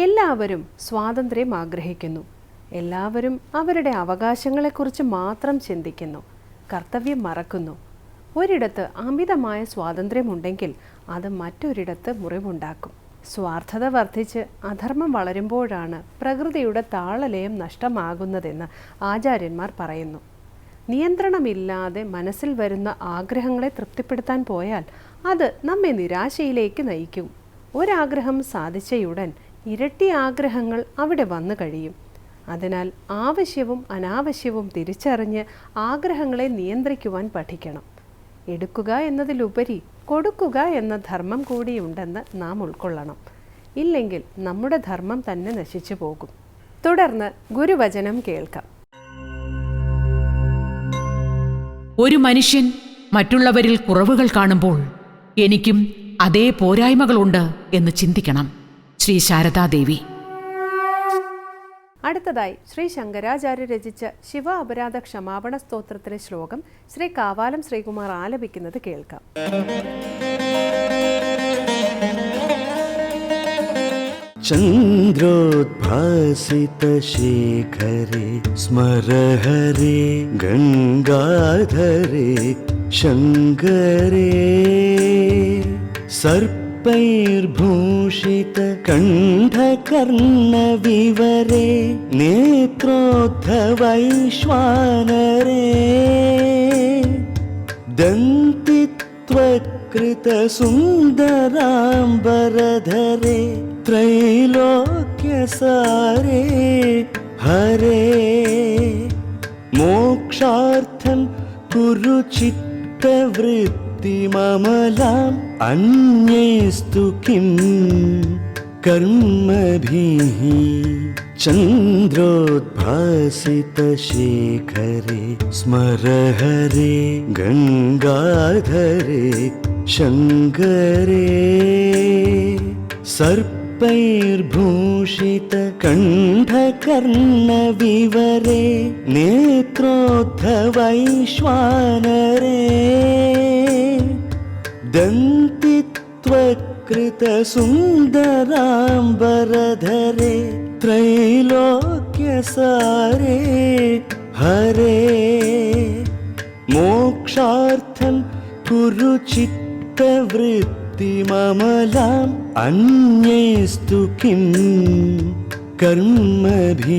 എല്ലാവരും സ്വാതന്ത്ര്യം ആഗ്രഹിക്കുന്നു. എല്ലാവരും അവരുടെ അവകാശങ്ങളെക്കുറിച്ച് മാത്രം ചിന്തിക്കുന്നു. കർത്തവ്യം മറക്കുന്നു. ഒരിടത്ത് അമിതമായ സ്വാതന്ത്ര്യമുണ്ടെങ്കിൽ അത് മറ്റൊരിടത്ത് മുറിവുണ്ടാക്കും. സ്വാർത്ഥത വർദ്ധിച്ച് അധർമ്മം വളരുമ്പോഴാണ് പ്രകൃതിയുടെ താളലയം നഷ്ടമാകുന്നതെന്ന് ആചാര്യന്മാർ പറയുന്നു. നിയന്ത്രണമില്ലാതെ മനസ്സിൽ വരുന്ന ആഗ്രഹങ്ങളെ തൃപ്തിപ്പെടുത്താൻ പോയാൽ അത് നമ്മെ നിരാശയിലേക്ക് നയിക്കും. ഒരാഗ്രഹം സാധിച്ചയുടൻ ഇരട്ടി ആഗ്രഹങ്ങൾ അവിടെ വന്നു കഴിയും. അതിനാൽ ആവശ്യവും അനാവശ്യവും തിരിച്ചറിഞ്ഞ് ആഗ്രഹങ്ങളെ നിയന്ത്രിക്കുവാൻ പഠിക്കണം. എടുക്കുക എന്നതിലുപരി കൊടുക്കുക എന്ന ധർമ്മം കൂടിയുണ്ടെന്ന് നാം ഉൾക്കൊള്ളണം. ഇല്ലെങ്കിൽ നമ്മുടെ ധർമ്മം തന്നെ നശിച്ചു പോകും. തുടർന്ന് ഗുരുവചനം കേൾക്കാം. ഒരു മനുഷ്യൻ മറ്റുള്ളവരിൽ കുറവുകൾ കാണുമ്പോൾ എനിക്കും അതേ പോരായ്മകളുണ്ട് എന്ന് ചിന്തിക്കണം. ശ്രീ ശാരദാദേവി. അടുത്തതായി ശ്രീ ശങ്കരാചാര്യ രചിച്ച ശിവ അപരാധ ക്ഷമാപണ സ്തോത്രത്തിലെ ശ്ലോകം ശ്രീ കാവാലം ശ്രീകുമാർ ആലപിക്കുന്നത് കേൾക്കാം. ചന്ദ്രോദ്ഭാസിതശേഖരേ സ്മരഹരേ ഗംഗാധരേ ശങ്കരേ സർപ്പൈർഭൂഷിതകണ്ഠകർണവിവരേ നേത്രോദ്ധവൈശ്വാനരേ ദന്തിത്വകൃതസുന്ദരാംബരധരേ ത്രൈലോക്യസാരേ ഹരേ മോക്ഷാർത്ഥം കുരു ചിത്തവൃത്തിമമലാം അന്യേസ്തു കിം കർമ്മഭിഃ ചന്ദ്രോദ്ഭാസിതശേഖരേ സ്മരഹരേ ഗംഗാധരേ ശങ്കരേ സർപ്പൈർഭൂഷിതകണ്ഠകർണവിവരേ നേത്രോദ്ധവൈശ്വാനരേ ദന്തിത്വകൃതസുന്ദരാംബരധരേ ത്രൈലോക്യസാരേ ഹരേ മോക്ഷാർത്ഥം കുരു ചിത്തവൃത്തിമമലാം അന്യേസ്തു കിം കർമ്മഭിഃ